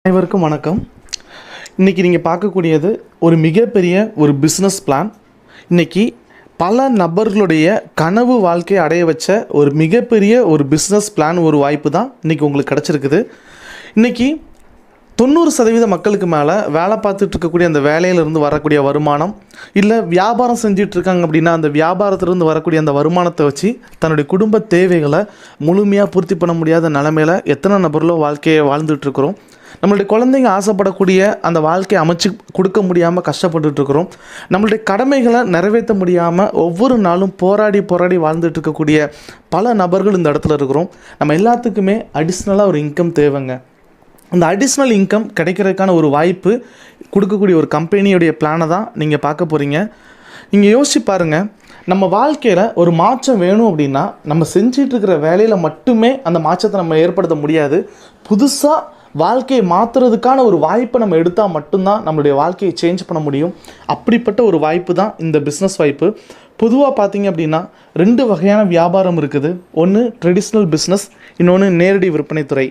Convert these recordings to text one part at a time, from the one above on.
அனைவருக்கும் வணக்கம். இன்றைக்கி நீங்கள் பார்க்கக்கூடியது ஒரு மிகப்பெரிய ஒரு பிஸ்னஸ் பிளான். இன்றைக்கி பல நபர்களுடைய கனவு வாழ்க்கையை அடைய வச்ச ஒரு மிகப்பெரிய ஒரு பிஸ்னஸ் பிளான், ஒரு வாய்ப்பு தான் இன்றைக்கி உங்களுக்கு கிடச்சிருக்குது. இன்றைக்கி 90% மக்களுக்கு மேலே வேலை பார்த்துட்டு இருக்கக்கூடிய அந்த வேலையிலிருந்து வரக்கூடிய வருமானம், இல்லை வியாபாரம் செஞ்சிட்ருக்காங்க அப்படின்னா அந்த வியாபாரத்திலிருந்து வரக்கூடிய அந்த வருமானத்தை வச்சு தன்னுடைய குடும்ப தேவைகளை முழுமையாக பூர்த்தி பண்ண முடியாத நிலமையில் எத்தனை நபர்களோ வாழ்க்கையை வாழ்ந்துட்டுருக்குறோம். நம்மளுடைய குழந்தைங்க ஆசைப்படக்கூடிய அந்த வாழ்க்கையை அமைச்சு கொடுக்க முடியாமல் கஷ்டப்பட்டுருக்குறோம். நம்மளுடைய கடமைகளை நிறைவேற்ற முடியாமல் ஒவ்வொரு நாளும் போராடி வாழ்ந்துட்டு இருக்கக்கூடிய பல நபர்கள் இந்த இடத்துல இருக்கிறோம். நம்ம எல்லாத்துக்குமே அடிஷ்னலாக ஒரு இன்கம் தேவைங்க. அந்த அடிஷ்னல் இன்கம் கிடைக்கிறதுக்கான ஒரு வாய்ப்பு கொடுக்கக்கூடிய ஒரு கம்பெனியுடைய பிளானை தான் நீங்கள் பார்க்க போகிறீங்க. நீங்கள் யோசிச்சு பாருங்கள், நம்ம வாழ்க்கையில் ஒரு மாற்றம் வேணும் அப்படின்னா நம்ம செஞ்சிட்ருக்கிற வேலையில் மட்டுமே அந்த மாற்றத்தை நம்ம ஏற்படுத்த முடியாது. புதுசாக வாழ்க்கையை மாற்றுறதுக்கான ஒரு வாய்ப்பை நம்ம எடுத்தால் மட்டும்தான் நம்மளுடைய வாழ்க்கையை சேஞ்ச் பண்ண முடியும். அப்படிப்பட்ட ஒரு வாய்ப்பு தான் இந்த பிஸ்னஸ் வாய்ப்பு. பொதுவாக பார்த்தீங்க அப்படின்னா 2 வகையான வியாபாரம் இருக்குது. ஒன்று ட்ரெடிஷ்னல் பிஸ்னஸ், இன்னொன்று நேரடி விற்பனைத்துறை.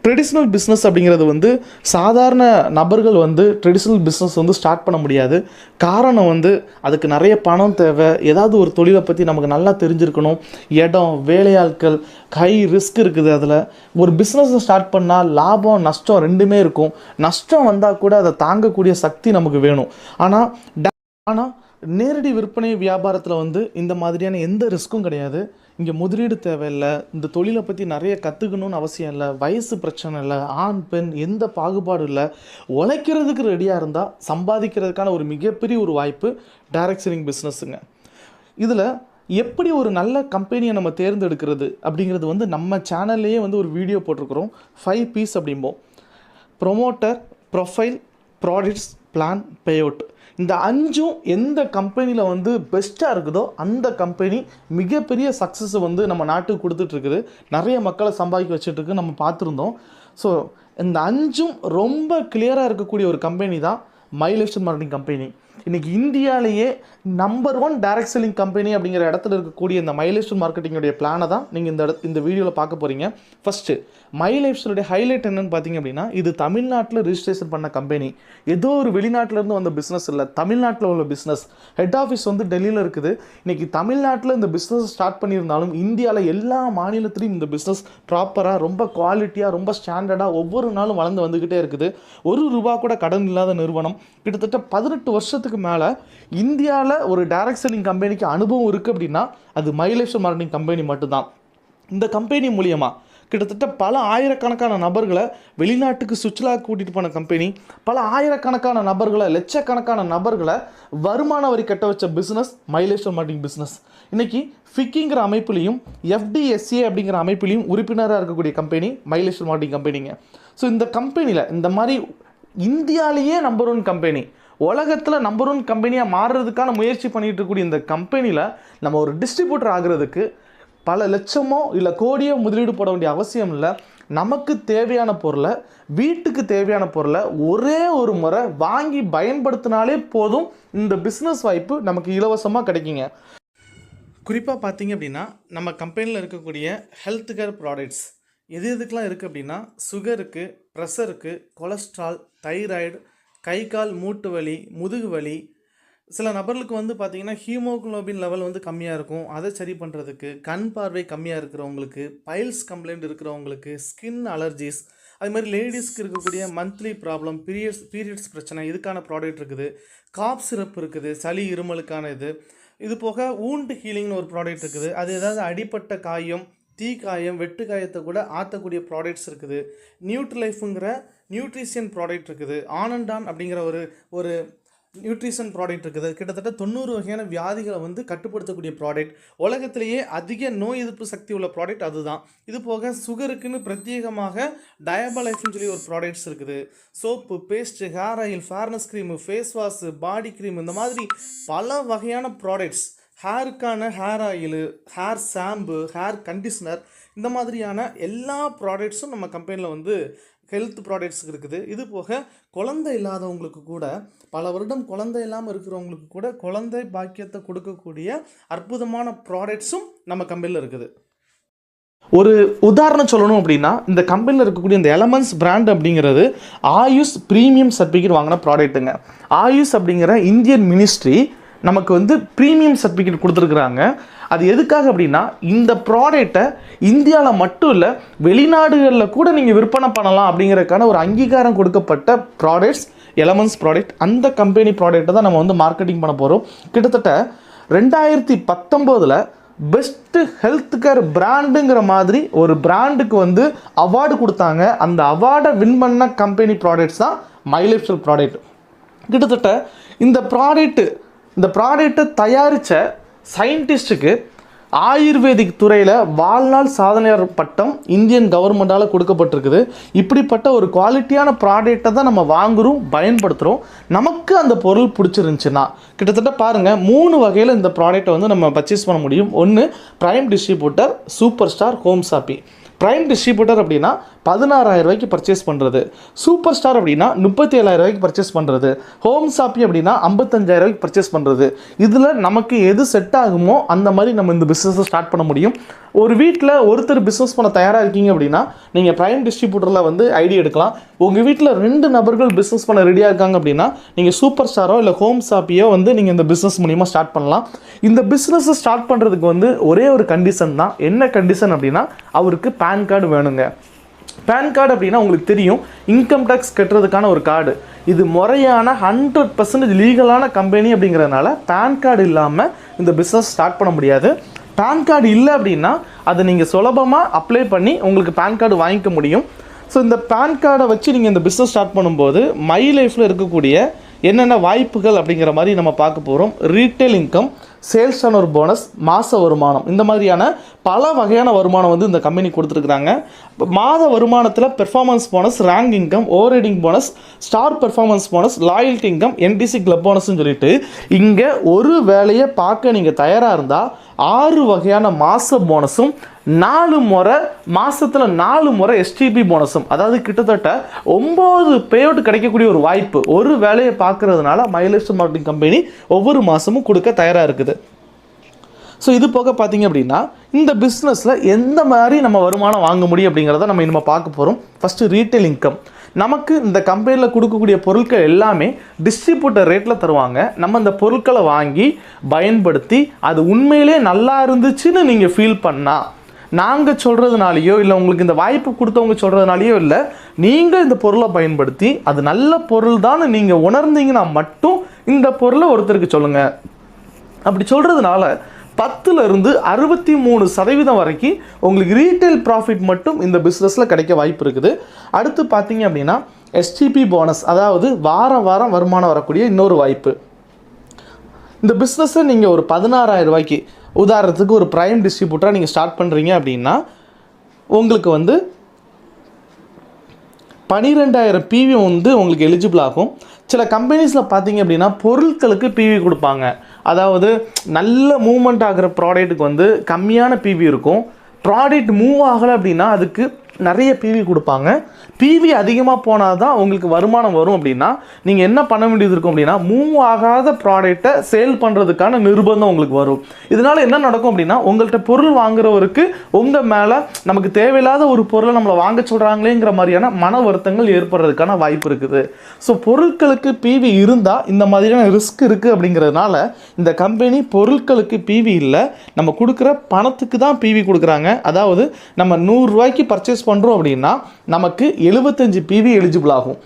ட்ரெடிஷ்னல் பிஸ்னஸ் அப்படிங்கிறது சாதாரண நபர்கள் ட்ரெடிஷ்னல் பிஸ்னஸ் ஸ்டார்ட் பண்ண முடியாது. காரணம் அதுக்கு நிறைய பணம் தேவை. ஏதாவது ஒரு தொழிலை பற்றி நமக்கு நல்லா தெரிஞ்சிருக்கணும். இடம், வேலையாட்கள், ஹை ரிஸ்க் இருக்குது. அதில் ஒரு பிஸ்னஸை ஸ்டார்ட் பண்ணால் லாபம் நஷ்டம் ரெண்டுமே இருக்கும். நஷ்டம் வந்தால் கூட அதை தாங்கக்கூடிய சக்தி நமக்கு வேணும். ஆனால் நேரடி விற்பனை வியாபாரத்தில் இந்த மாதிரியான எந்த ரிஸ்க்கும் கிடையாது. இங்கே முதலீடு தேவையில்லை. இந்த தொழிலை பற்றி நிறைய கற்றுக்கணும்னு அவசியம் இல்லை. வயசு பிரச்சனை இல்லை. ஆண் பெண் எந்த பாகுபாடும் இல்லை. உழைக்கிறதுக்கு ரெடியாக இருந்தால் சம்பாதிக்கிறதுக்கான ஒரு மிகப்பெரிய ஒரு வாய்ப்பு டைரக்ட் செல்லிங் பிஸ்னஸுங்க. இதில் எப்படி ஒரு நல்ல கம்பெனியை நம்ம தேர்ந்தெடுக்கிறது அப்படிங்கிறது நம்ம சேனல்லையே ஒரு வீடியோ போட்டிருக்கிறோம். 5 P's அப்படிம்போம்: promoter, profile, products, plan, pay out. இந்த 5ம் எந்த கம்பெனியில் பெஸ்ட்டாக இருக்குதோ அந்த கம்பெனி மிகப்பெரிய சக்ஸஸை நம்ம நாட்டுக்கு கொடுத்துட்ருக்குது. நிறைய மக்களை சம்பாதிக்க வச்சுட்ருக்கு, நம்ம பார்த்துருந்தோம். ஸோ இந்த 5ம் ரொம்ப கிளியராக இருக்கக்கூடிய ஒரு கம்பெனி தான் மை லைஃப் மார்க்கெட்டிங் கம்பெனி. இன்றைக்கி இந்தியாவிலேயே நம்பர் 1 டைரக்ட் செல்லிங் கம்பெனி அப்படிங்கிற இடத்துல இருக்கக்கூடிய இந்த மை லைஃப் மார்க்கெட்டிங்குடைய பிளானை தான் நீங்கள் இந்த வீடியோவில் பார்க்க போகிறீங்க. ஃபஸ்ட்டு மை லைஃப் ஸ்டைலுடைய ஹைலைட் என்னென்னு பார்த்தீங்க அப்படின்னா, இது தமிழ்நாட்டில் ரிஜிஸ்ட்ரேஷன் பண்ண கம்பெனி. ஏதோ ஒரு வெளிநாட்டிலேருந்து வந்த பிஸ்னஸ் இல்லை, தமிழ்நாட்டில் உள்ள பிஸ்னஸ். ஹெட் ஆஃபீஸ் டெல்லியில் இருக்குது. இன்றைக்கி தமிழ்நாட்டில் இந்த பிஸ்னஸ் ஸ்டார்ட் பண்ணியிருந்தாலும் இந்தியாவில் எல்லா மாநிலத்திலையும் இந்த பிஸ்னஸ் ப்ராப்பராக, ரொம்ப குவாலிட்டியாக, ரொம்ப ஸ்டாண்டர்டாக ஒவ்வொரு நாளும் வளர்ந்து வந்துக்கிட்டே இருக்குது. ₹1 கூட கடன் இல்லாத நிறுவனம். கிட்டத்தட்ட 18 வருஷத்துக்கு மேலே இந்தியாவில் ஒரு டைரக்ட் செல்லிங் கம்பெனிக்கு அனுபவம் இருக்குது அப்படின்னா அது மை லைஃப் மார்க்கெட்டிங் கம்பெனி மட்டும்தான். இந்த கம்பெனி மூலியமாக கிட்டத்தட்ட பல ஆயிரக்கணக்கான நபர்களை வெளிநாட்டுக்கு சுற்றுலா கூட்டிகிட்டு போன கம்பெனி, பல ஆயிரக்கணக்கான நபர்களை, லட்சக்கணக்கான நபர்களை வருமான வரி கட்ட வச்ச business my life marketing business. இன்றைக்கி ஃபிக்கிங்கிற அமைப்புலையும் FDSA அப்படிங்கிற அமைப்புலையும் உறுப்பினராக இருக்கக்கூடிய கம்பெனி மை லைஃப் மார்க்கெட்டிங் கம்பெனிங்க. ஸோ இந்த கம்பெனியில் இந்த மாதிரி இந்தியாவிலேயே நம்பர் 1 கம்பெனி, உலகத்தில் நம்பர் 1 கம்பெனியாக மாறுறதுக்கான முயற்சி பண்ணிகிட்டு இருக்கக்கூடிய இந்த கம்பெனியில் நம்ம ஒரு டிஸ்ட்ரிபியூட்டர் ஆகிறதுக்கு பல லட்சமோ இல்லை கோடியோ முதலீடு போட வேண்டிய அவசியம் இல்லை. நமக்கு தேவையான பொருளை, வீட்டுக்கு தேவையான பொருளை ஒரே ஒரு முறை வாங்கி பயன்படுத்தினாலே போதும். இந்த பிஸ்னஸ் வாய்ப்பு நமக்கு இலவசமாக கிடைக்குங்க. குறிப்பாக பார்த்தீங்க அப்படின்னா நம்ம கம்பெனியில் இருக்கக்கூடிய ஹெல்த் கேர் ப்ராடக்ட்ஸ் எதுக்கெலாம் இருக்குது அப்படின்னா, சுகருக்கு, ப்ரெஷருக்கு, கொலஸ்ட்ரால், தைராய்டு, கை கால் மூட்டு வலி, முதுகு வலி, சில நபர்களுக்கு பார்த்திங்கன்னா ஹீமோகுளோபின் லெவல் கம்மியாக இருக்கும். அதை சரி பண்ணுறதுக்கு, கண் பார்வை கம்மியாக இருக்கிறவங்களுக்கு, பைல்ஸ் கம்ப்ளைண்ட் இருக்கிறவங்களுக்கு, ஸ்கின் அலர்ஜிஸ், அது மாதிரி லேடிஸ்க்கு இருக்கக்கூடிய மந்த்லி ப்ராப்ளம், பீரியட்ஸ் பிரச்சனை, இதுக்கான ப்ராடக்ட் இருக்குது. காப் சிரப் இருக்குது, சளி இருமலுக்கான இது போக வூண்ட் ஹீலிங்னு ஒரு ப்ராடக்ட் இருக்குது. அது ஏதாவது அடிப்பட்ட காயம், தீக்காயம், வெட்டு காயத்தை கூட ஆற்றக்கூடிய ப்ராடக்ட்ஸ் இருக்குது. நியூட்ரிலைஃபுங்கிற நியூட்ரிஷன் ப்ராடக்ட் இருக்குது. ஆன் அண்ட் ஆன் அப்படிங்கிற ஒரு நியூட்ரிஷன் ப்ராடக்ட் இருக்குது. கிட்டத்தட்ட 90 வகையான வியாதிகளை கட்டுப்படுத்தக்கூடிய ப்ராடக்ட். உலகத்திலேயே அதிக நோய் எதிர்ப்பு சக்தி உள்ள ப்ராடக்ட் அதுதான். இது போக சுகருக்குன்னு பிரத்யேகமாக டயபலைஃப்னு சொல்லி ஒரு ப்ராடக்ட்ஸ் இருக்குது. Soap, paste, hair oil, fairness cream, face wash, body cream, இந்த மாதிரி பல வகையான ப்ராடக்ட்ஸ். ஹேருக்கான hair oil, hair shampoo, hair conditioner, இந்த மாதிரியான எல்லா ப்ராடக்ட்ஸும் நம்ம கம்பெனியில் ஹெல்த் ப்ராடக்ட்ஸ் இருக்குது. இது போக குழந்தை இல்லாதவங்களுக்கு கூட, பல வருடம் குழந்தை இல்லாமல் இருக்கிறவங்களுக்கு கூட குழந்தை பாக்கியத்தை கொடுக்கக்கூடிய அற்புதமான ப்ராடக்ட்ஸும் நம்ம கம்பெனியில் இருக்குது. ஒரு உதாரணம் சொல்லணும் அப்படின்னா, இந்த கம்பெனியில் இருக்கக்கூடிய இந்த எலமெண்ட்ஸ் பிராண்ட் அப்படிங்கிறது ஆயுஷ் ப்ரீமியம் சர்டிஃபிகேட் வாங்கின ப்ராடக்ட்டுங்க. ஆயுஷ் அப்படிங்கிற இந்தியன் மினிஸ்ட்ரி நமக்கு வந்து ப்ரீமியம் சர்டிஃபிகேட் கொடுத்துருக்குறாங்க. அது எதுக்காக அப்படின்னா, இந்த ப்ராடக்டை இந்தியாவில் மட்டும் இல்லை, வெளிநாடுகளில் கூட நீங்கள் விற்பனை பண்ணலாம் அப்படிங்கிறதுக்கான ஒரு அங்கீகாரம் கொடுக்கப்பட்ட ப்ராடக்ட்ஸ் எலமெண்ட்ஸ் ப்ராடக்ட். அந்த கம்பெனி ப்ராடக்ட்டை தான் நம்ம வந்து மார்க்கெட்டிங் பண்ண போகிறோம். கிட்டத்தட்ட 2019 பெஸ்ட்டு ஹெல்த் கேர் பிராண்டுங்கிற மாதிரி ஒரு பிராண்டுக்கு வந்து அவார்டு கொடுத்தாங்க. அந்த அவார்டை வின் பண்ண கம்பெனி ப்ராடக்ட்ஸ் தான் மை லைஃப் ஸ்டைல் ப்ராடக்ட். கிட்டத்தட்ட இந்த ப்ராடக்ட்டை தயாரித்த சயின்டிஸ்ட்டுக்கு ஆயுர்வேதிக் துறையில் வாழ்நாள் சாதனையாளர் பட்டம் இந்தியன் கவர்மெண்டால் கொடுக்கப்பட்டிருக்குது. இப்படிப்பட்ட ஒரு குவாலிட்டியான ப்ராடக்டை தான் நம்ம வாங்குகிறோம், பயன்படுத்துகிறோம். நமக்கு அந்த பொருள் பிடிச்சிருந்துச்சுன்னா கிட்டத்தட்ட பாருங்கள், 3 வகையில் இந்த ப்ராடக்டை வந்து நம்ம பர்ச்சேஸ் பண்ண முடியும். ஒன்று பிரைம் டிஸ்ட்ரிபியூட்டர், சூப்பர் ஸ்டார், ஹோம்சாபி. பிரைம் டிஸ்ட்ரிபியூட்டர் அப்படின்னா 16,000 ரூபாய்க்கு பர்ச்சேஸ் பண்ணுறது, சூப்பர் ஸ்டார் அப்படின்னா 37,000 ரூபாய்க்கு பர்ச்சேஸ் பண்ணுறது, ஹோம்சாபி அப்படின்னா 55,000 ரூபாய்க்கு பர்ச்சேஸ் பண்ணுறது. இதில் நமக்கு எது செட் ஆகுமோ அந்த மாதிரி நம்ம இந்த பிஸ்னஸை ஸ்டார்ட் பண்ண முடியும். ஒரு வீட்டில் ஒருத்தர் பிஸ்னஸ் பண்ண தயாராக இருக்கீங்க அப்படின்னா நீங்கள் பிரைம் டிஸ்ட்ரிபியூட்டரில் வந்து ஐடியா எடுக்கலாம். உங்கள் வீட்டில் 2 நபர்கள் பிஸ்னஸ் பண்ண ரெடியாக இருக்காங்க அப்படின்னா நீங்கள் சூப்பர் ஸ்டாரோ இல்லை ஹோம்சாப்பியோ வந்து நீங்கள் இந்த பிஸ்னஸ் மூலிமா ஸ்டார்ட் பண்ணலாம். இந்த பிஸ்னஸை ஸ்டார்ட் பண்ணுறதுக்கு வந்து ஒரே ஒரு கண்டிஷன் தான். என்ன கண்டிஷன் அப்படின்னா, அவருக்கு பேன் கார்டு வேணுங்க. பேன் கார்டு அப்படின்னா உங்களுக்கு தெரியும், இன்கம் டேக்ஸ் கட்டுறதுக்கான ஒரு கார்டு. இது முறையான 100% லீகலான கம்பெனி அப்படிங்கிறதுனால பேன் கார்டு இல்லாமல் இந்த பிஸ்னஸ் ஸ்டார்ட் பண்ண முடியாது. பேன் கார்டு இல்லை அப்படின்னா அதை நீங்கள் சுலபமாக அப்ளை பண்ணி உங்களுக்கு பேன் கார்டு வாங்கிக்க முடியும். ஸோ இந்த பேன் கார்டை வச்சு நீங்கள் இந்த பிஸ்னஸ் ஸ்டார்ட் பண்ணும்போது மை லைஃப்பில் இருக்கக்கூடிய என்னென்ன வாய்ப்புகள் அப்படிங்கிற மாதிரி நம்ம பார்க்க போகிறோம். Retail income, sales turn bonus, மாத வருமானம், இந்த மாதிரியான பல வகையான வருமானம் வந்து இந்த கம்பெனி கொடுத்துருக்குறாங்க. மாத வருமானத்தில் performance bonus, rank income, overriding bonus, star performance bonus, loyalty income, NTC club போனஸ்ன்னு சொல்லிட்டு இங்கே ஒரு வேலையை பார்க்க நீங்கள் தயாராக இருந்தால் 6 வகையான மாத போனஸும் 4 முறை மாதத்தில் 4 முறை STP போனஸும், அதாவது கிட்டத்தட்ட 9 பேவுட் கிடைக்கக்கூடிய ஒரு வாய்ப்பு ஒரு வேலையை பார்க்கறதுனால my life style marketing company ஒவ்வொரு மாதமும் கொடுக்க தயாராக இருக்குது. ஸோ இது போக பார்த்தீங்க அப்படின்னா இந்த பிஸ்னஸில் எந்த மாதிரி நம்ம வருமானம் வாங்க முடியும் அப்படிங்கிறத நம்ம இனிமேல் பார்க்க போகிறோம். First retail income. நமக்கு இந்த கம்பெனியில் கொடுக்கக்கூடிய பொருட்கள் எல்லாமே டிஸ்ட்ரிபியூட்டர் ரேட்டில் தருவாங்க. நம்ம இந்த பொருட்களை வாங்கி பயன்படுத்தி அது உண்மையிலே நல்லா இருந்துச்சுன்னு நீங்கள் ஃபீல் பண்ணால், நாங்கள் சொல்கிறதுனாலையோ இல்லை உங்களுக்கு இந்த வாய்ப்பு கொடுத்தவங்க சொல்கிறதுனாலையோ இல்லை, நீங்கள் இந்த பொருளை பயன்படுத்தி அது நல்ல பொருள் தான் நீங்கள் உணர்ந்தீங்கன்னா மட்டும் இந்த பொருளை ஒருத்தருக்கு சொல்லுங்கள். அப்படி சொல்கிறதுனால 10% 63% வரைக்கும் உங்களுக்கு ரீட்டைல் ப்ராஃபிட் மட்டும் இந்த பிஸ்னஸில் கிடைக்க வாய்ப்பு இருக்குது. அடுத்து பார்த்தீங்க அப்படின்னா STP போனஸ், அதாவது வாரம் வருமானம் வரக்கூடிய இன்னொரு வாய்ப்பு. இந்த பிஸ்னஸை நீங்கள் ஒரு 16,000 ரூபாய்க்கு, உதாரணத்துக்கு ஒரு ப்ரைம் டிஸ்ட்ரிபியூட்டராக நீங்கள் ஸ்டார்ட் பண்ணுறீங்க அப்படின்னா உங்களுக்கு வந்து 12,000 PV வந்து உங்களுக்கு எலிஜிபிள் ஆகும். சில கம்பெனிஸில் பார்த்தீங்க அப்படின்னா பொருட்களுக்கு PV கொடுப்பாங்க. அதாவது நல்ல மூவ்மெண்ட் ஆகிற ப்ராடக்ட்டுக்கு வந்து கம்மியான PV இருக்கும். ப்ராடக்ட் மூவ் ஆகலை அப்படின்னா அதுக்கு நிறைய PV கொடுப்பாங்க. PV அதிகமாக போனால் தான் உங்களுக்கு வருமானம் வரும். அப்படின்னா நீங்கள் என்ன பண்ண வேண்டியது இருக்கும் அப்படின்னா, மூவ் ஆகாத ப்ராடக்டை சேல் பண்ணுறதுக்கான நிர்பந்தம் உங்களுக்கு வரும். இதனால் என்ன நடக்கும் அப்படின்னா, உங்கள்கிட்ட பொருள் வாங்குறவருக்கு உங்கள் மேலே நமக்கு தேவையில்லாத ஒரு பொருளை நம்மளை வாங்க சொல்கிறாங்களேங்கிற மாதிரியான மன வருத்தங்கள் ஏற்படுறதுக்கான வாய்ப்பு இருக்குது. ஸோ பொருட்களுக்கு PV இருந்தால் இந்த மாதிரியான ரிஸ்க் இருக்குது. அப்படிங்கிறதுனால இந்த கம்பெனி பொருட்களுக்கு PV இல்லை, நம்ம கொடுக்குற பணத்துக்கு தான் PV கொடுக்குறாங்க. அதாவது நம்ம 100 ரூபாய்க்கு பர்ச்சேஸ் பண்ணுறோம் அப்படின்னா நமக்கு 75 PV எலிஜிபிள் ஆகும்.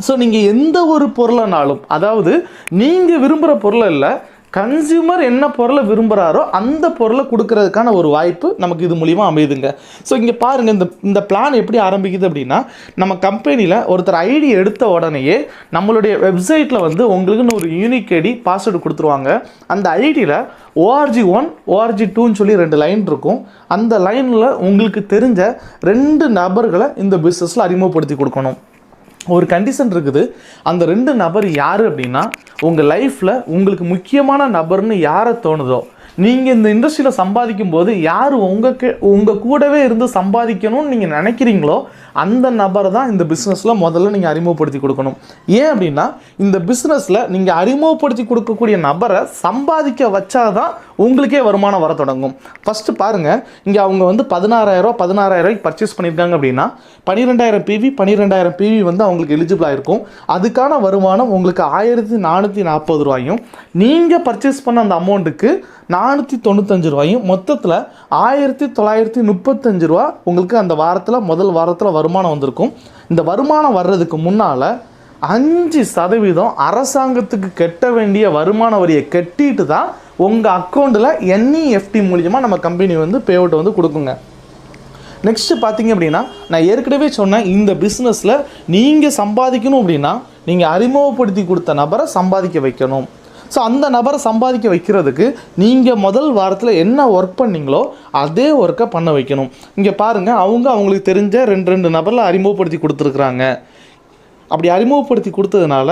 ஸோ நீங்கள் எந்த ஒரு பொருளைனாலும், அதாவது நீங்கள் விரும்புகிற பொருளை இல்லை, கன்சியூமர் என்ன பொருளை விரும்புகிறாரோ அந்த பொருளை கொடுக்கறதுக்கான ஒரு வாய்ப்பு நமக்கு இது மூலிமா அமையுதுங்க. ஸோ இங்கே பாருங்கள், இந்த பிளான் எப்படி ஆரம்பிக்குது அப்படின்னா, நம்ம கம்பெனியில் ஒருத்தர் ஐடி எடுத்த உடனேயே நம்மளுடைய வெப்சைட்டில் வந்து உங்களுக்குன்னு ஒரு யூனிக் ஐடி பாஸ்வேர்டு கொடுத்துருவாங்க. அந்த ஐடியில் ORG1 ORG2ன்னு சொல்லி 2 லைன் இருக்கும். அந்த லைனில் உங்களுக்கு தெரிஞ்ச 2 நபர்களை இந்த பிஸ்னஸில் அறிமுகப்படுத்தி கொடுக்கணும். ஒரு கண்டிஷன் இருக்குது. அந்த 2 நபர் யார் அப்படின்னா, உங்கள் லைஃப்பில் உங்களுக்கு முக்கியமான நபர்னு யாரை தோணுதோ, நீங்கள் இந்த இண்டஸ்ட்ரியில் சம்பாதிக்கும் போது யார் உங்கள் கூடவே இருந்து சம்பாதிக்கணும்னு நீங்கள் நினைக்கிறீங்களோ அந்த நபரை தான் இந்த பிஸ்னஸில் முதல்ல நீங்கள் அறிமுகப்படுத்தி கொடுக்கணும். ஏன் அப்படின்னா, இந்த பிஸ்னஸில் நீங்கள் அறிமுகப்படுத்தி கொடுக்கக்கூடிய நபரை சம்பாதிக்க வச்சாதான் உங்களுக்கே வருமானம் வர தொடங்கும். ஃபஸ்ட்டு பாருங்கள், இங்கே அவங்க வந்து 16,000 பர்ச்சேஸ் பண்ணியிருக்காங்க அப்படின்னா 12,000 பிவி வந்து அவங்களுக்கு எலிஜிபிளாக இருக்கும். அதுக்கான வருமானம் உங்களுக்கு 1,440 ரூபாயும், நீங்கள் பர்ச்சேஸ் பண்ண அந்த அமௌண்ட்டுக்கு 495 ரூபாயும், மொத்தத்தில் 1,935 ரூபா உங்களுக்கு அந்த முதல் வாரத்தில் வருமானம் வந்திருக்கும். இந்த வருமானம் வர்றதுக்கு முன்னால் 5% அரசாங்கத்துக்கு கட்ட வேண்டிய வருமான வரியை கட்டிட்டு தான் உங்கள் அக்கௌண்ட்டில் NEFT மூலியமாக நம்ம கம்பெனி வந்து பே அவுட் வந்து கொடுக்குங்க. நெக்ஸ்ட்டு பார்த்தீங்க அப்படின்னா, நான் ஏற்கனவே சொன்னேன், இந்த பிஸ்னஸில் நீங்கள் சம்பாதிக்கணும் அப்படின்னா நீங்கள் அறிமுகப்படுத்தி கொடுத்த நபரை சம்பாதிக்க வைக்கணும். ஸோ அந்த நபரை சம்பாதிக்க வைக்கிறதுக்கு நீங்கள் முதல் வாரத்தில் என்ன ஒர்க் பண்ணீங்களோ அதே ஒர்க்கை பண்ண வைக்கணும். இங்கே பாருங்கள், அவங்களுக்கு தெரிஞ்ச 2 நபரில் அறிமுகப்படுத்தி கொடுத்துருக்குறாங்க. அப்படி அறிமுகப்படுத்தி கொடுத்ததுனால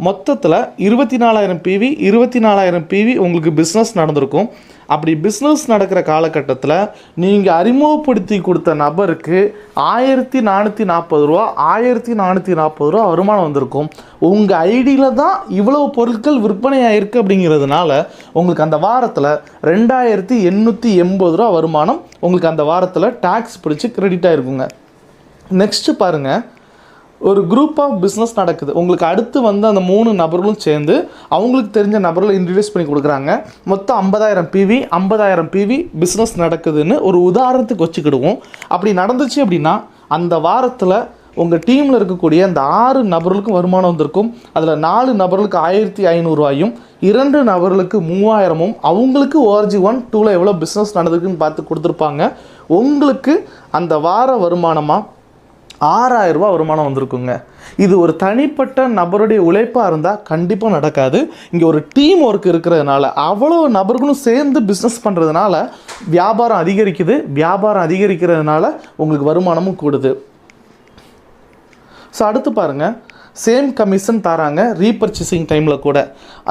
மொத்தத்தில் 24,000 பிவி உங்களுக்கு பிஸ்னஸ் நடந்திருக்கும். அப்படி பிஸ்னஸ் நடக்கிற காலகட்டத்தில் நீங்கள் அறிமுகப்படுத்தி கொடுத்த நபருக்கு 1,440 ரூபா வருமானம் வந்திருக்கும். உங்கள் ஐடியில் தான் இவ்வளவு பொருட்கள் விற்பனை ஆகிருக்கு. அப்படிங்கிறதுனால உங்களுக்கு அந்த வாரத்தில் 2,880 ரூபா வருமானம் உங்களுக்கு அந்த வாரத்தில் டேக்ஸ் பிடிச்சி கிரெடிட் ஆகிருக்குங்க. நெக்ஸ்ட்டு பாருங்கள், ஒரு குரூப் ஆஃப் பிஸ்னஸ் நடக்குது. உங்களுக்கு அடுத்து வந்து அந்த 3 நபர்களும் சேர்ந்து அவங்களுக்கு தெரிஞ்ச நபர்களை இன்ட்ரடியூஸ் பண்ணி கொடுக்குறாங்க. மொத்தம் 50,000 பிவி பிஸ்னஸ் நடக்குதுன்னு ஒரு உதாரணத்துக்கு வச்சுக்கிடுவோம். அப்படி நடந்துச்சு அப்படின்னா அந்த வாரத்தில் உங்கள் டீமில் இருக்கக்கூடிய அந்த 6 நபர்களுக்கும் வருமானம் வந்திருக்கும். அதில் 4 நபர்களுக்கு 1,500 ரூபாயும், 2 நபர்களுக்கு 3,000, அவங்களுக்கு ORG 1, 2ல் எவ்வளோ பிஸ்னஸ் நடந்திருக்குன்னு பார்த்து கொடுத்துருப்பாங்க. உங்களுக்கு அந்த வார வருமானமாக 6,000 ரூபா வருமானம் வந்திருக்குங்க. இது ஒரு தனிப்பட்ட நபருடைய உழைப்பாக இருந்தால் கண்டிப்பாக நடக்காது. இங்கே ஒரு டீம் ஒர்க் இருக்கிறதுனால, அவ்வளோ நபர்களும் சேர்ந்து பிஸ்னஸ் பண்ணுறதுனால வியாபாரம் அதிகரிக்குது. வியாபாரம் அதிகரிக்கிறதுனால உங்களுக்கு வருமானமும் கூடுது. ஸோ அடுத்து பாருங்கள், சேம் கமிஷன் தராங்க ரீபர்ச்சேசிங் டைமில் கூட.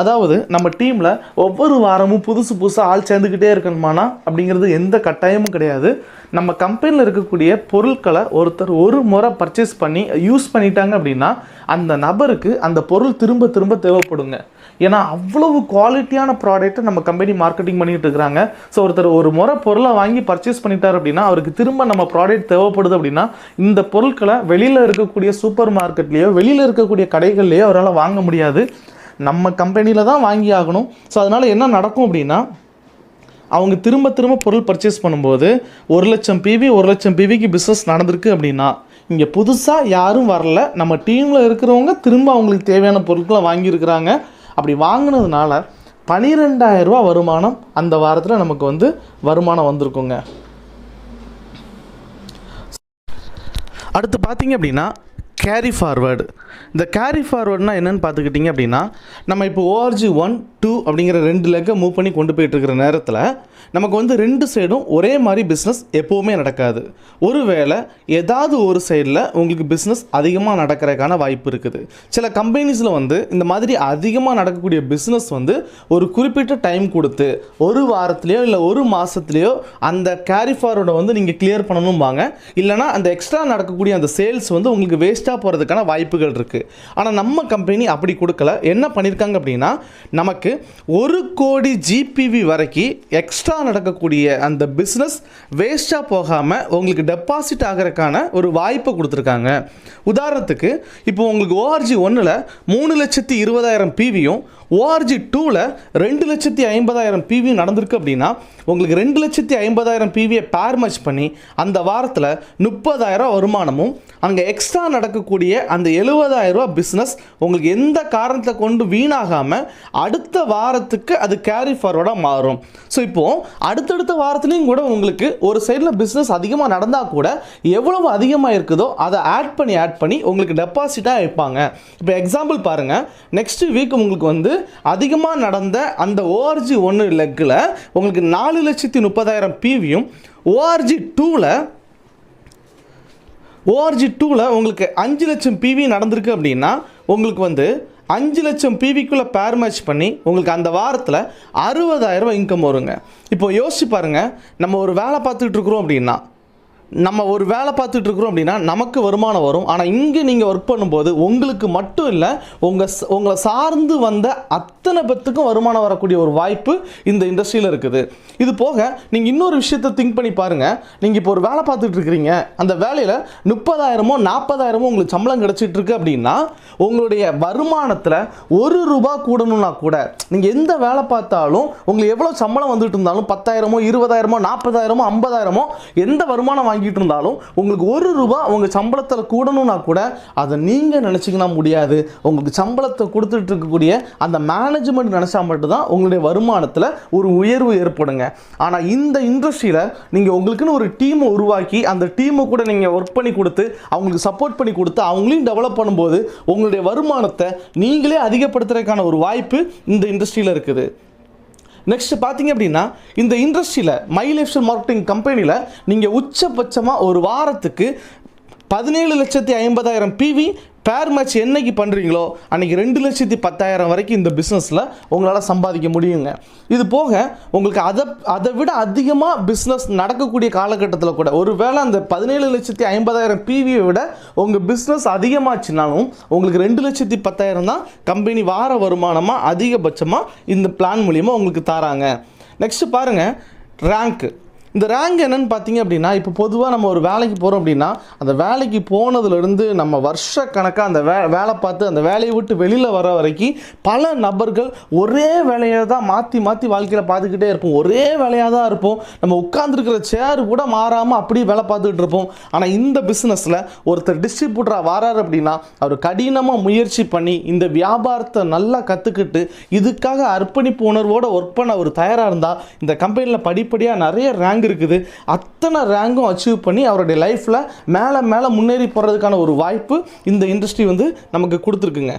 அதாவது நம்ம டீமில் ஒவ்வொரு வாரமும் புதுசாக ஆள் சேர்ந்துக்கிட்டே இருக்கணுமானா அப்படிங்கிறது எந்த கட்டாயமும் கிடையாது. நம்ம கம்பெனியில் இருக்கக்கூடிய பொருட்களை ஒருத்தர் ஒரு முறை பர்ச்சேஸ் பண்ணி யூஸ் பண்ணிட்டாங்க அப்படின்னா அந்த நபருக்கு அந்த பொருள் திரும்ப தேவைப்படுங்க. ஏன்னா அவ்வளவு குவாலிட்டியான ப்ராடக்ட்டை நம்ம கம்பெனி மார்க்கெட்டிங் பண்ணிகிட்டு இருக்கிறாங்க. ஸோ ஒருத்தர் ஒரு முறை பொருளை வாங்கி பர்ச்சேஸ் பண்ணிட்டார் அப்படின்னா அவருக்கு திரும்ப நம்ம ப்ராடக்ட் தேவைப்படுது அப்படின்னா இந்த பொருட்களை வெளியில் இருக்கக்கூடிய சூப்பர் மார்க்கெட்லேயோ வெளியில் இருக்கக்கூடிய கடைகள்லேயோ அவரால் வாங்க முடியாது. நம்ம கம்பெனியில் தான் வாங்கி ஆகணும். ஸோ அதனால் என்ன நடக்கும் அப்படின்னா, அவங்க திரும்ப பொருள் பர்ச்சேஸ் பண்ணும்போது 1,00,000 பிவிக்கு பிஸ்னஸ் நடந்திருக்கு அப்படின்னா இங்கே புதுசாக யாரும் வரல, நம்ம டீமில் இருக்கிறவங்க திரும்ப அவங்களுக்கு தேவையான பொருட்களை வாங்கியிருக்கிறாங்க. அப்படி வாங்கினதுனால 12,000 ரூபா வருமானம் அந்த வாரத்தில் நமக்கு வந்து வருமானம் வந்திருக்குங்க. அடுத்து பார்த்தீங்க அப்படின்னா கேரி ஃபார்வர்டு. இந்த கேரி ஃபார்வர்டுனா என்னென்னு பார்த்துக்கிட்டிங்க அப்படின்னா, நம்ம இப்போ ORG 1, 2 அப்படிங்கிற 2 லெக்கை மூவ் பண்ணி கொண்டு போயிட்டு இருக்கிற நேரத்தில் நமக்கு வந்து 2 சைடும் ஒரே மாதிரி பிஸ்னஸ் எப்போவுமே நடக்காது. ஒருவேளை ஏதாவது ஒரு சைடில் உங்களுக்கு பிஸ்னஸ் அதிகமாக நடக்கிறதுக்கான வாய்ப்பு இருக்குது. சில கம்பெனிஸில் வந்து இந்த மாதிரி அதிகமாக நடக்கக்கூடிய பிஸ்னஸ் வந்து ஒரு குறிப்பிட்ட டைம் கொடுத்து ஒரு வாரத்துலேயோ இல்லை ஒரு மாதத்துலேயோ அந்த கேரி ஃபார்வர்டை வந்து நீங்கள் கிளியர் பண்ணணும்பாங்க. இல்லைனா அந்த எக்ஸ்ட்ரா நடக்கக்கூடிய அந்த சேல்ஸ் வந்து உங்களுக்கு வேஸ்ட்டாக போகிறதுக்கான வாய்ப்புகள் இருக்குது. ஆனால் நம்ம கம்பெனி அப்படி கொடுக்கல. என்ன பண்ணியிருக்காங்க அப்படின்னா, நமக்கு 1 கோடி GPV வரைக்கும் எக்ஸ்ட்ரா நடக்கக்கூடிய அந்த பிஸ்னஸ் வேஸ்ட்டாக போகாமல் உங்களுக்கு டெபாசிட் ஆகிறதுக்கான ஒரு வாய்ப்பை கொடுத்துருக்காங்க. உதாரணத்துக்கு இப்போ உங்களுக்கு ORG 1ல் 3,20,000 பிவியும் ORG 2ல் 2,50,000 பிவி நடந்திருக்கு அப்படின்னா உங்களுக்கு 2,50,000 பிவியை பேர் மேட்ச் பண்ணி அந்த வாரத்தில் 30,000 வருமானமும் அங்கே எக்ஸ்ட்ரா நடக்கக்கூடிய அந்த 70,000 பிஸ்னஸ் உங்களுக்கு எந்த காரணத்தை கொண்டு வீணாகாமல் அடுத்த வாரத்துக்கு அது கேரி ஃபார்வர்டாக மாறும். ஸோ இப்போது அடுத்தடுத்த வாரத்துலேயும் கூட உங்களுக்கு ஒரு சைடில் பிஸ்னஸ் அதிகமாக நடந்தால் கூட எவ்வளவு அதிகமாக இருக்குதோ அதை ஆட் பண்ணி உங்களுக்கு டெபாசிட்டாக வைப்பாங்க. இப்போ எக்ஸாம்பிள் பாருங்கள், நெக்ஸ்ட் வீக் உங்களுக்கு வந்து அதிகமாக நடந்த அந்த ORG 1 லெக்கில் உங்களுக்கு 4,30,000 பிவியும் ORG 2ல் உங்களுக்கு 5 லட்சம் பிவி நடந்திருக்கு அப்படின்னா உங்களுக்கு வந்து 5 லட்சம் பிவிக்குள்ளே பேர் மேட்ச் பண்ணி உங்களுக்கு அந்த வாரத்தில் 60,000 இன்கம் வருங்க. இப்போ யோசிச்சு பாருங்கள், நம்ம ஒரு வேலை பார்த்துக்கிட்டு இருக்கிறோம் அப்படின்னா நம்ம ஒரு வேலை பார்த்துட்டு இருக்கிறோம் அப்படின்னா நமக்கு வருமானம் வரும். ஆனால் இங்கே நீங்கள் ஒர்க் பண்ணும்போது உங்களுக்கு மட்டும் இல்லை, உங்களை சார்ந்து வந்த அத்தனை பேத்துக்கும் வருமானம் வரக்கூடிய ஒரு வாய்ப்பு இந்த இண்டஸ்ட்ரியில் இருக்குது. இது போக நீங்கள் இன்னொரு விஷயத்தை திங்க் பண்ணி பாருங்கள். நீங்கள் இப்போ ஒரு வேலை பார்த்துட்டு இருக்கிறீங்க, அந்த வேலையில் 30,000 40,000 உங்களுக்கு சம்பளம் கிடச்சிட்டு இருக்கு அப்படின்னா உங்களுடைய வருமானத்தில் ₹1 கூடணும்னா கூட நீங்கள் எந்த வேலை பார்த்தாலும் உங்களுக்கு எவ்வளோ சம்பளம் வந்துட்டு இருந்தாலும் 10,000 20,000 40,000 50,000 எந்த வருமானம் வாங்கிட்டு இருந்தாலும் உங்களுக்கு ₹1 உங்கள் சம்பளத்தில் கூடணும்னா கூட அதை நீங்கள் நினச்சிங்கன்னா முடியாது. உங்களுக்கு சம்பளத்தை கொடுத்துட்டு இருக்கக்கூடிய அந்த மேனேஜ்மெண்ட் நினச்சா மட்டும்தான் உங்களுடைய வருமானத்தில் ஒரு உயர்வு ஏற்படுங்க. ஆனால் இந்த இண்டஸ்ட்ரியில் நீங்கள் உங்களுக்குன்னு ஒரு டீமை உருவாக்கி அந்த டீமை கூட நீங்கள் ஒர்க் பண்ணி கொடுத்து அவங்களுக்கு சப்போர்ட் பண்ணி கொடுத்து அவங்களையும் டெவலப் பண்ணும்போது உங்களுடைய வருமானத்தை நீங்களே அதிகப்படுத்துறதுக்கான ஒரு வாய்ப்பு இந்த இண்டஸ்ட்ரியில் இருக்குது. நெக்ஸ்ட் பார்த்தீங்க அப்படின்னா இந்த இண்டஸ்ட்ரியில் மை லைஃப் ஸ்டைல் மார்க்கெட்டிங் கம்பெனியில் நீங்கள் உச்சபட்சமாக ஒரு வாரத்துக்கு 17,50,000 PV பேர் மேட்ச் என்னைக்கு பண்ணுறீங்களோ அன்றைக்கி 2,10,000 வரைக்கும் இந்த பிஸ்னஸில் உங்களால் சம்பாதிக்க முடியுங்க. இது போக உங்களுக்கு அதை விட அதிகமாக பிஸ்னஸ் நடக்கக்கூடிய காலகட்டத்தில் கூட ஒரு வேளை அந்த 17,50,000 PVயை விட உங்கள் பிஸ்னஸ் அதிகமாச்சுனாலும் உங்களுக்கு 2,10,000 தான் கம்பெனி வார வருமானமாக அதிகபட்சமாக இந்த பிளான் மூலிமா உங்களுக்கு தராங்க. நெக்ஸ்ட்டு பாருங்கள் ரேங்க்கு. இந்த ரேங்க் என்னென்னு பார்த்தீங்க அப்படின்னா இப்போ பொதுவாக நம்ம ஒரு வேலைக்கு போகிறோம் அப்படின்னா அந்த வேலைக்கு போனதுலேருந்து நம்ம வருஷ கணக்காக அந்த வேலை பார்த்து அந்த வேலையை விட்டு வெளியில் வர வரைக்கும் பல நபர்கள் ஒரே வேலையை தான் மாற்றி மாற்றி வாழ்க்கையில் பார்த்துக்கிட்டே இருப்போம். ஒரே வேலையாக தான் இருப்போம். நம்ம உட்காந்துருக்கிற சேர் கூட மாறாமல் அப்படியே வேலை பார்த்துக்கிட்டு இருப்போம். ஆனால் இந்த பிஸ்னஸில் ஒருத்தர் டிஸ்ட்ரிபியூட்டராக வராரு அப்படின்னா அவர் கடினமாக முயற்சி பண்ணி இந்த வியாபாரத்தை நல்லா கற்றுக்கிட்டு இதுக்காக அர்ப்பணிப்பு உணர்வோடு ஒர்க் பண்ண அவர் தயாராக இருந்தால் இந்த கம்பெனியில் படிப்படியாக நிறைய ரேங்க் இருக்குது. அத்தனை ரேங்கும் அச்சீவ் பண்ணி அவருடைய லைஃப்பில் மேலே முன்னேறி போகிறதுக்கான ஒரு வாய்ப்பு இந்த இண்டஸ்ட்ரி வந்து நமக்கு கொடுத்துருக்குங்க.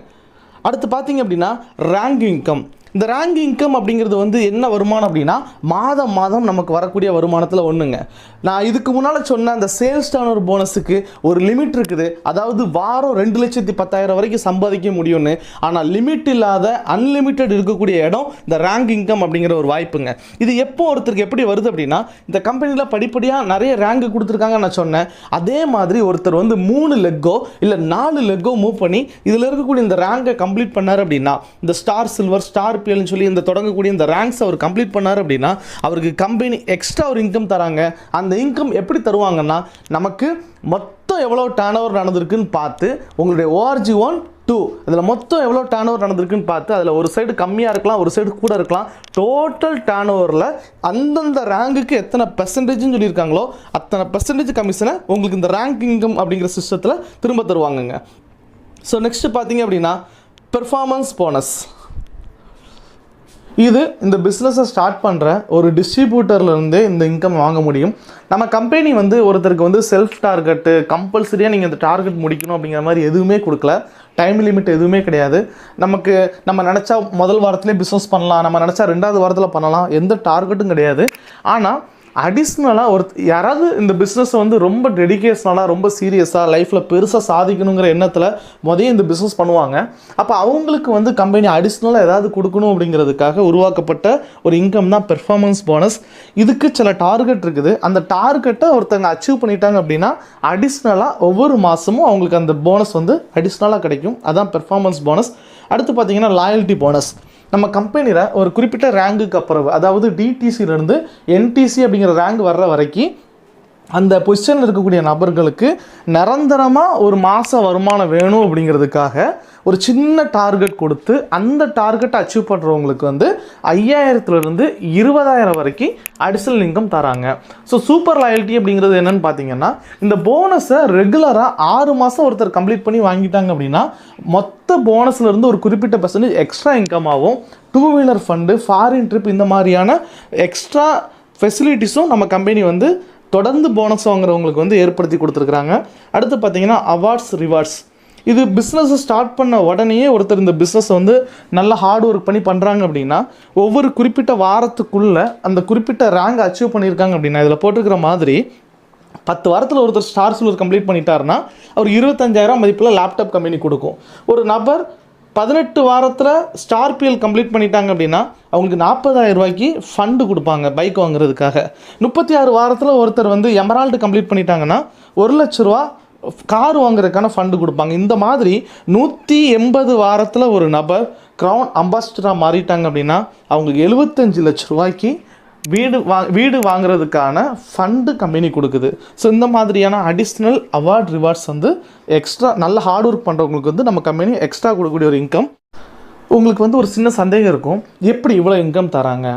அடுத்து பார்த்தீங்க அப்படின்னா ரேங்க் இன்கம். இந்த ரேங்க் இன்கம் அப்படிங்கிறது வந்து என்ன வருமானம் அப்படின்னா மாதம் நமக்கு வரக்கூடிய வருமானத்தில் ஒன்றுங்க. நான் இதுக்கு முன்னால் சொன்ன அந்த சேல்ஸ் டர்னர் போனஸுக்கு ஒரு லிமிட் இருக்குது. அதாவது வாரம் 2,10,000 வரைக்கும் சம்பாதிக்க முடியும்னு. ஆனால் லிமிட் இல்லாத அன்லிமிட்டெட் இருக்கக்கூடிய இடம் இந்த ரேங்க் இன்கம் அப்படிங்கிற ஒரு வாய்ப்புங்க. இது எப்போ ஒருத்தருக்கு எப்படி வருது அப்படின்னா இந்த கம்பெனியில் படிப்படியாக நிறைய ரேங்க் கொடுத்துருக்காங்கன்னு நான் சொன்னேன். அதே மாதிரி ஒருத்தர் வந்து 3 லெக்கோ இல்லை 4 லெக்கோ மூவ் பண்ணி இதில் இருக்கக்கூடிய இந்த ரேங்கை கம்ப்ளீட் பண்ணார் அப்படின்னா இந்த ஸ்டார் சில்வர் ஸ்டார் சொல்லி இந்த தொடங்கக்கூடிய இந்த ரேங்க்ஸ் அவர் கம்ப்ளீட் பண்ணார் அப்படின்னா அவருக்கு கம்பெனி எக்ஸ்ட்ரா ஒரு இன்கம் தராங்க. அந்த இன்கம் எப்படி தருவாங்கன்னா நமக்கு மொத்தம் எவ்வளோ டர்ன் ஓவர் நடந்திருக்குன்னு பார்த்து உங்களுடைய ORG 1 2 இதில் மொத்தம் எவ்வளோ டர்ன் ஓவர் நடந்திருக்குன்னு பார்த்து அதில் ஒரு சைடு கம்மியாக இருக்கலாம் ஒரு சைடு கூட இருக்கலாம். டோட்டல் டர்ன் ஓவரில் அந்தந்த ரேங்குக்கு எத்தனை பெர்சன்டேஜ்னு சொல்லியிருக்காங்களோ அத்தனை பெர்சன்டேஜ் கமிஷனை உங்களுக்கு இந்த ரேங்க் இன்கம் அப்படிங்கிற சிஸ்டத்தில் திரும்ப தருவாங்கங்க. ஸோ நெக்ஸ்ட்டு பார்த்தீங்க அப்படின்னா பெர்ஃபார்மன்ஸ் போனஸ். இது இந்த பிஸ்னஸை ஸ்டார்ட் பண்ணுற ஒரு டிஸ்ட்ரிபியூட்டர்லேருந்தே இந்த இன்கம் வாங்க முடியும். நம்ம கம்பெனி வந்து ஒருத்தருக்கு வந்து செல்ஃப் டார்கெட்டு கம்பல்சரியாக நீங்கள் இந்த டார்கெட் முடிக்கணும் அப்படிங்கிற மாதிரி எதுவுமே கொடுக்கல. டைம் லிமிட் எதுவுமே கிடையாது. நம்ம நினச்சா முதல் வாரத்திலே பிஸ்னஸ் பண்ணலாம், நம்ம நினச்சா 2வது வாரத்தில் பண்ணலாம், எந்த டார்கெட்டும் கிடையாது. ஆனால் அடிஷ்னலாக யாராவது இந்த பிஸ்னஸை வந்து ரொம்ப டெடிகேஷனலாக ரொம்ப சீரியஸாக லைஃப்பில் பெருசாக சாதிக்கணுங்கிற எண்ணத்தில் இந்த பிஸ்னஸ் பண்ணுவாங்க. அப்போ அவங்களுக்கு வந்து கம்பெனி அடிஷ்னலாக ஏதாவது கொடுக்கணும் அப்படிங்கிறதுக்காக உருவாக்கப்பட்ட ஒரு இன்கம் தான் பெர்ஃபார்மன்ஸ் போனஸ். இதுக்கு சில டார்கெட் இருக்குது. அந்த டார்கெட்டை ஒருத்தங்க அச்சீவ் பண்ணிட்டாங்க அப்படின்னா அடிஷ்னலாக ஒவ்வொரு மாதமும் அவங்களுக்கு அந்த போனஸ் வந்து அடிஷ்னலாக கிடைக்கும். அதான் பெர்ஃபார்மன்ஸ் போனஸ். அடுத்து பார்த்தீங்கன்னா லாயல்ட்டி போனஸ். நம்ம கம்பெனியில் ஒரு குறிப்பிட்ட ரேங்குக்கு அப்புறம் அதாவது டிடிசியிலேருந்து என்டிசி அப்படிங்கிற ரேங்க் வர்ற வரைக்கும் அந்த பொசிஷனில் இருக்கக்கூடிய நபர்களுக்கு நிரந்தரமாக ஒரு மாத வருமானம் வேணும் அப்படிங்கிறதுக்காக ஒரு சின்ன டார்கெட் கொடுத்து அந்த டார்கெட்டை அச்சீவ் பண்ணுறவங்களுக்கு வந்து 5,000லேருந்து 20,000 வரைக்கும் அடிஷ்னல் இன்கம் தராங்க. ஸோ சூப்பர் லாயல்ட்டி அப்படிங்கிறது என்னென்னு பார்த்தீங்கன்னா இந்த போனஸை ரெகுலராக 6 மாதம் ஒருத்தர் கம்ப்ளீட் பண்ணி வாங்கிட்டாங்க அப்படின்னா மொத்த போனஸ்லேருந்து ஒரு குறிப்பிட்ட பெர்சன்டேஜ் எக்ஸ்ட்ரா இன்கமாகவும் 2 வீலர் ஃபண்டு ஃபாரின் ட்ரிப் இந்த மாதிரியான எக்ஸ்ட்ரா ஃபெசிலிட்டிஸும் நம்ம கம்பெனி வந்து தொடர்ந்து போனஸ் வாங்குறவங்களுக்கு வந்து ஏற்படுத்தி கொடுத்துருக்குறாங்க. அடுத்து பார்த்தீங்கன்னா அவார்ட்ஸ் ரிவார்ட்ஸ். இது பிஸ்னஸை ஸ்டார்ட் பண்ண உடனேயே ஒருத்தர் இந்த பிஸ்னஸை வந்து நல்லா ஹார்ட் ஒர்க் பண்ணி பண்ணுறாங்க அப்படின்னா ஒவ்வொரு குறிப்பிட்ட வாரத்துக்குள்ளே அந்த குறிப்பிட்ட ரேங்க் அச்சீவ் பண்ணியிருக்காங்க அப்படின்னா இதில் போட்டிருக்கிற மாதிரி 10 வாரத்தில் ஒருத்தர் ஸ்டார் சில்வர் கம்ப்ளீட் பண்ணிட்டாருன்னா அவர் 25,000 மதிப்பில் லேப்டாப் கம்பெனி கொடுக்கும். ஒரு நபர் 18 வாரத்தில் ஸ்டார் பிஎல் கம்ப்ளீட் பண்ணிட்டாங்க அப்படின்னா அவங்களுக்கு 40,000 ரூபாய்க்கு ஃபண்டு கொடுப்பாங்க பைக் வாங்குறதுக்காக. 36 வாரத்தில் ஒருத்தர் வந்து எமரால்டு கம்ப்ளீட் பண்ணிட்டாங்கன்னா 1 லட்ச ரூபா கார் வாங்குறதுக்கான ஃபண்டு கொடுப்பாங்க. இந்த மாதிரி 180 வாரத்தில் ஒரு நபர் க்ரௌன் அம்பாசிடராக மாறிட்டாங்க அப்படின்னா அவங்களுக்கு 75 லட்ச ரூபாய்க்கு வீடு வாங்குறதுக்கான ஃபண்டு கம்பெனி கொடுக்குது. ஸோ இந்த மாதிரியான அடிஷ்னல் அவார்ட் ரிவார்ட்ஸ் வந்து எக்ஸ்ட்ரா நல்ல ஹார்ட் ஒர்க் பண்ணுறவங்களுக்கு வந்து நம்ம கம்பெனி எக்ஸ்ட்ரா கொடுக்கக்கூடிய ஒரு இன்கம். உங்களுக்கு வந்து ஒரு சின்ன சந்தேகம் இருக்கும், எப்படி இவ்வளோ இன்கம் தராங்க,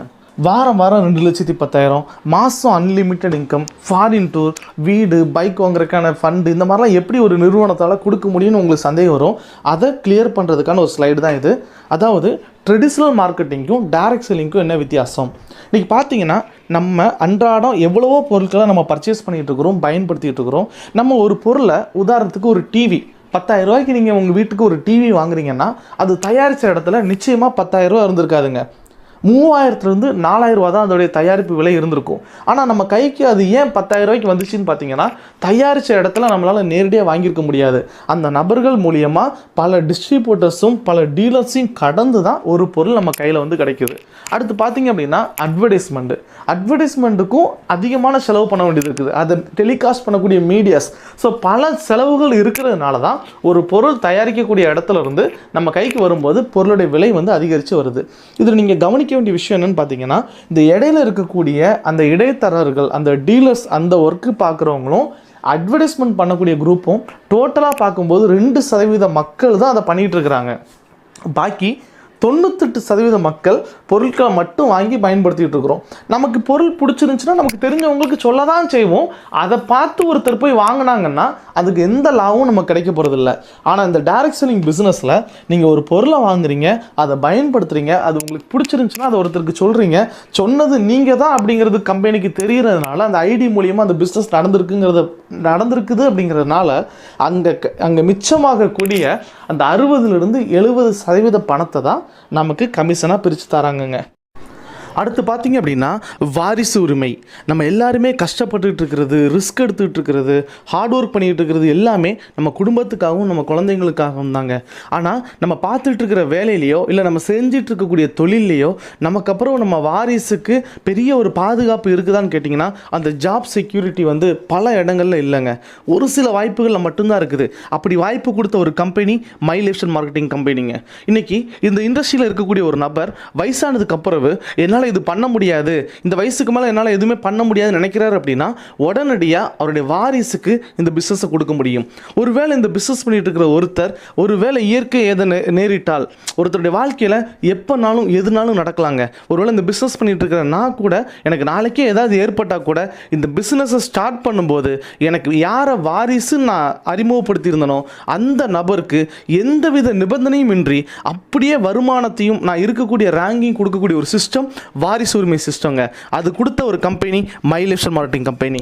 வாரம் 2,10,000, மாதம் அன்லிமிட்டெட் இன்கம், ஃபாரின் டூர், வீடு, பைக் வாங்குறதுக்கான ஃபண்டு, இந்த மாதிரிலாம் எப்படி ஒரு நிறுவனத்தால் கொடுக்க முடியும்னு உங்களுக்கு சந்தேகம் வரும். அதை கிளியர் பண்ணுறதுக்கான ஒரு ஸ்லைடு தான் இது. அதாவது ட்ரெடிஷ்னல் மார்க்கெட்டிங்க்கும் டைரக்ட் செல்லிங்க்கும் என்ன வித்தியாசம். இன்றைக்கி பார்த்தீங்கன்னா நம்ம அன்றாடம் எவ்வளவோ பொருட்களை நம்ம பர்ச்சேஸ் பண்ணிகிட்டு இருக்கிறோம், பயன்படுத்திகிட்டு இருக்கிறோம். நம்ம ஒரு பொருளை, உதாரணத்துக்கு ஒரு டிவி, 10,000 ரூபாய்க்கு நீங்கள் உங்கள் வீட்டுக்கு ஒரு டிவி வாங்குறீங்கன்னா அது தயாரித்த இடத்துல நிச்சயமாக 10,000 ரூபா இருந்திருக்காதுங்க. 3,000 4,000 ரூபா தான் அதோடைய தயாரிப்பு விலை இருந்திருக்கும். ஆனால் நம்ம கைக்கு அது ஏன் 10,000 ரூபாய்க்கு வந்துச்சுன்னு பார்த்தீங்கன்னா, தயாரித்த இடத்துல நம்மளால் நேரடியாக வாங்கியிருக்க முடியாது. அந்த நபர்கள் மூலியமாக பல டிஸ்ட்ரிபியூட்டர்ஸும் பல டீலர்ஸையும் கடந்து தான் ஒரு பொருள் நம்ம கையில் வந்து கிடைக்குது. அடுத்து பார்த்தீங்க அப்படின்னா அட்வர்டைஸ்மெண்ட்டுக்கும் அதிகமான செலவு பண்ண வேண்டியது இருக்குது. அதை டெலிகாஸ்ட் பண்ணக்கூடிய மீடியாஸ், ஸோ பல செலவுகள் இருக்கிறதுனால தான் ஒரு பொருள் தயாரிக்கக்கூடிய இடத்துல இருந்து நம்ம கைக்கு வரும்போது பொருளுடைய விலை வந்து அதிகரித்து வருது. இதில் நீங்கள் கவனிக்க வேண்டிய விஷயம் என்னன்னு பார்த்தீங்கன்னா, இந்த இடையில இருக்கக்கூடிய அந்த இடைத்தரகர்கள், அந்த டீலர்ஸ், அந்த ஒர்க்கு பார்க்குறவங்களும் அட்வர்டைஸ்மெண்ட் பண்ணக்கூடிய குரூப்பும் டோட்டலாக பார்க்கும்போது 2% மக்கள் தான் அதை பண்ணிகிட்டு இருக்கிறாங்க. பாக்கி 98% மக்கள் பொருட்களை மட்டும் வாங்கி பயன்படுத்திகிட்டு இருக்கிறோம். நமக்கு பொருள் பிடிச்சிருந்துச்சுன்னா நமக்கு தெரிஞ்சவங்களுக்கு சொல்ல தான் செய்வோம். அதை பார்த்து ஒருத்தர் போய் வாங்கினாங்கன்னா அதுக்கு எந்த லாபமும் நமக்கு கிடைக்க போகிறதில்ல. ஆனால் இந்த டைரக்ட் செல்லிங் பிஸ்னஸில் நீங்கள் ஒரு பொருளை வாங்குறீங்க, அதை பயன்படுத்துகிறீங்க, அது உங்களுக்கு பிடிச்சிருந்துச்சுன்னா அதை ஒருத்தருக்கு சொல்கிறீங்க, சொன்னது நீங்கள் தான் அப்படிங்கிறது கம்பெனிக்கு தெரிகிறதுனால அந்த ஐடி மூலியமாக அந்த பிஸ்னஸ் நடந்திருக்குது அப்படிங்கிறதுனால அங்கே மிச்சமாகக்கூடிய அந்த 60% 70% பணத்தை தான் நமக்கு கமிஷனாக பிரித்து தராங்கங்க. அடுத்து பார்த்தீங்க அப்படின்னா வாரிசு உரிமை. நம்ம எல்லாருமே கஷ்டப்பட்டுட்டு இருக்கிறது, ரிஸ்க் எடுத்துகிட்டு இருக்கிறது, ஹார்ட் ஒர்க் பண்ணிகிட்டு இருக்கிறது எல்லாமே நம்ம குடும்பத்துக்காகவும் நம்ம குழந்தைங்களுக்காகவும் தாங்க. ஆனால் நம்ம பார்த்துட்டு இருக்கிற வேலையிலையோ இல்லை நம்ம செஞ்சிட்டு இருக்கக்கூடிய தொழிலையோ நமக்கு அப்புறம் நம்ம வாரிசுக்கு பெரிய ஒரு பாதுகாப்பு இருக்குதான்னு கேட்டிங்கன்னா அந்த ஜாப் செக்யூரிட்டி வந்து பல இடங்களில் இல்லைங்க. ஒரு சில வாய்ப்புகளில் மட்டும்தான் இருக்குது. அப்படி வாய்ப்பு கொடுத்த ஒரு கம்பெனி மைலேஷன் மார்க்கெட்டிங் கம்பெனிங்க. இன்றைக்கி இந்த இண்டஸ்ட்ரியில் இருக்கக்கூடிய ஒரு நபர் வயசானதுக்கு அப்புறம் என்னால் இது பண்ண முடியாது, இந்த வயசுக்கு மேலே என்னால் எதுவுமே பண்ண முடியாதுன்னு நினைக்கிறாரு அப்படின்னா உடனடியாக அவருடைய வாரிசுக்கு இந்த பிஸ்னஸை கொடுக்க முடியும். ஒருவேளை இந்த பிஸ்னஸ் பண்ணிட்டு இருக்கிற ஒருத்தர் ஒருவேளை இயற்கை எதை நேரிட்டால் ஒருத்தருடைய வாழ்க்கையில் எப்போனாலும் எதுனாலும் நடக்கலாங்க. ஒருவேளை இந்த பிஸ்னஸ் பண்ணிட்டு இருக்கிற நான் கூட எனக்கு நாளைக்கே ஏதாவது ஏற்பட்டால் கூட இந்த பிஸ்னஸை ஸ்டார்ட் பண்ணும்போது எனக்கு யாரை வாரிசு நான் அறிமுகப்படுத்தியிருந்தனோ அந்த நபருக்கு எந்தவித நிபந்தனையும் இன்றி அப்படியே வருமானத்தையும் நான் இருக்கக்கூடிய ரேங்கிங் கொடுக்கக்கூடிய ஒரு சிஸ்டம் வாரிசு உரிமை சிஸ்டங்க. அது கொடுத்த ஒரு கம்பெனி மைலேஷன் மார்க்கெட்டிங் கம்பெனி.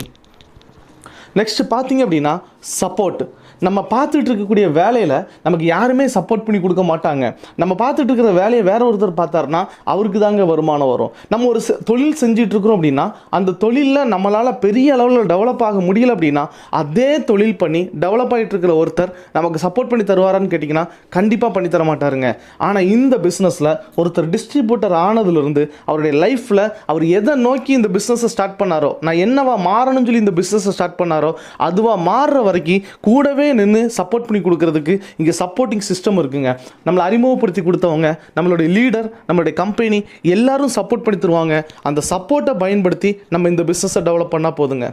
நெக்ஸ்ட் பார்த்தீங்க அப்படின்னா சப்போர்ட். நம்ம பார்த்துட்டு இருக்கக்கூடிய வேலையில் நமக்கு யாருமே சப்போர்ட் பண்ணி கொடுக்க மாட்டாங்க. நம்ம பார்த்துட்டு இருக்கிற வேலையை வேற ஒருத்தர் பார்த்தாருன்னா அவருக்கு தாங்க வருமானம் வரும். நம்ம ஒரு தொழில் செஞ்சிட்ருக்கிறோம் அப்படின்னா அந்த தொழிலில் நம்மளால் பெரிய அளவில் டெவலப் ஆக முடியல அப்படின்னா அதே தொழில் பண்ணி டெவலப் ஆகிட்டு இருக்கிற ஒருத்தர் நமக்கு சப்போர்ட் பண்ணி தருவாரான்னு கேட்டிங்கன்னா கண்டிப்பாக பண்ணி தர மாட்டாருங்க. ஆனால் இந்த பிஸ்னஸில் ஒருத்தர் டிஸ்ட்ரிபியூட்டர் ஆனதுலேருந்து அவருடைய லைஃப்பில் அவர் எதை நோக்கி இந்த பிஸ்னஸை ஸ்டார்ட் பண்ணாரோ, நான் என்னவா மாறணும்னு சொல்லி இந்த பிஸ்னஸை ஸ்டார்ட் பண்ணாரோ அதுவாக மாறுற வரைக்கும் கூடவே நின்று சப்போர்ட் பண்ணி கொடுக்கறதுக்கு இங்கே சப்போர்ட்டிங் சிஸ்டம் இருக்குங்க. நம்மளை அறிமுகப்படுத்தி கொடுத்தவங்க, நம்மளுடைய லீடர், நம்மளுடைய கம்பெனி எல்லாரும் சப்போர்ட் பண்ணி தருவாங்க. அந்த சப்போர்ட்டை பயன்படுத்தி நம்ம இந்த பிஸ்னஸை டெவலப் பண்ணால் போதுங்க.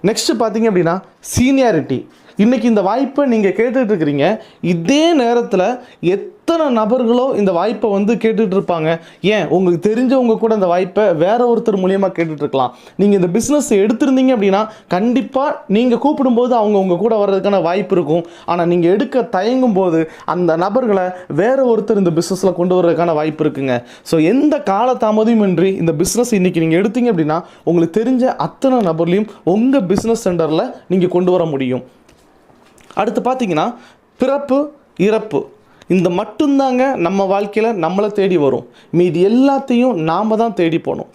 நெக்ஸ்ட்டு பார்த்தீங்க அப்படின்னா சீனியாரிட்டி. இன்றைக்கி இந்த வாய்ப்பை நீங்கள் கேட்டுட்ருக்கிறீங்க. இதே நேரத்தில் எத்தனை நபர்களோ இந்த வாய்ப்பை வந்து கேட்டுட்டு இருப்பாங்க. ஏன் உங்களுக்கு தெரிஞ்சவங்க கூட இந்த வாய்ப்பை வேற ஒருத்தர் மூலியமாக கேட்டுட்ருக்கலாம். நீங்கள் இந்த பிஸ்னஸ் எடுத்திருந்தீங்க அப்படின்னா கண்டிப்பாக நீங்கள் கூப்பிடும்போது அவங்க உங்கள் கூட வர்றதுக்கான வாய்ப்பு இருக்கும். ஆனால் நீங்கள் எடுக்க தயங்கும் போது அந்த நபர்களை வேற ஒருத்தர் இந்த பிஸ்னஸில் கொண்டு வர்றதுக்கான வாய்ப்பு இருக்குங்க. ஸோ எந்த காலதாமதமின்றி இந்த பிஸ்னஸ் இன்றைக்கி நீங்கள் எடுத்தீங்க அப்படின்னா உங்களுக்கு தெரிஞ்ச அத்தனை நபர்லையும் உங்கள் பிஸ்னஸ் சென்டரில் நீங்கள் கொண்டு வர முடியும். அடுத்து பார்த்தீங்கன்னா பிறப்பு இறப்பு, இந்த மட்டும்தாங்க நம்ம வாழ்க்கையில் நம்மளை தேடி வரும். மீதி எல்லாத்தையும் நாம் தான் தேடி போகணும்.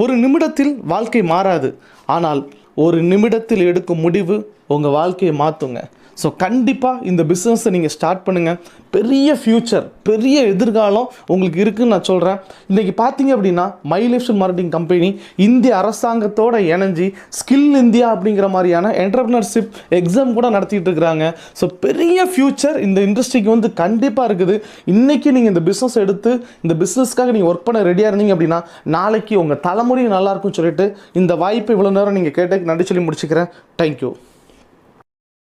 ஒரு நிமிடத்தில் வாழ்க்கை மாறாது, ஆனால் ஒரு நிமிடத்தில் எடுக்கும் முடிவு உங்கள் வாழ்க்கையை மாற்றுங்க. ஸோ கண்டிப்பாக இந்த பிஸ்னஸை நீங்கள் ஸ்டார்ட் பண்ணுங்கள். பெரிய ஃப்யூச்சர், பெரிய எதிர்காலம் உங்களுக்கு இருக்குதுன்னு நான் சொல்கிறேன். இன்றைக்கி பார்த்தீங்க அப்படின்னா my life style marketing company இந்திய அரசாங்கத்தோட இணைஞ்சி ஸ்கில் இந்தியா அப்படிங்கிற மாதிரியான என்டர்பிரினர்ஷிப் எக்ஸாம் கூட நடத்திட்டு இருக்கிறாங்க. ஸோ பெரிய ஃப்யூச்சர் இந்த இண்டஸ்ட்ரிக்கு வந்து கண்டிப்பாக இருக்குது. இன்றைக்கி நீங்கள் இந்த பிஸ்னஸ் எடுத்து இந்த பிஸ்னஸ்க்காக நீங்கள் ஒர்க் பண்ண ரெடியாக இருந்தீங்க அப்படின்னா நாளைக்கு உங்கள் தலைமுறையும் நல்லாயிருக்கும்னு சொல்லிட்டு இந்த வாய்ப்பு இவ்வளோ நேரம் நீங்கள் கேட்டு நன்றி சொல்லி முடிச்சுக்கிறேன். தேங்க்யூ.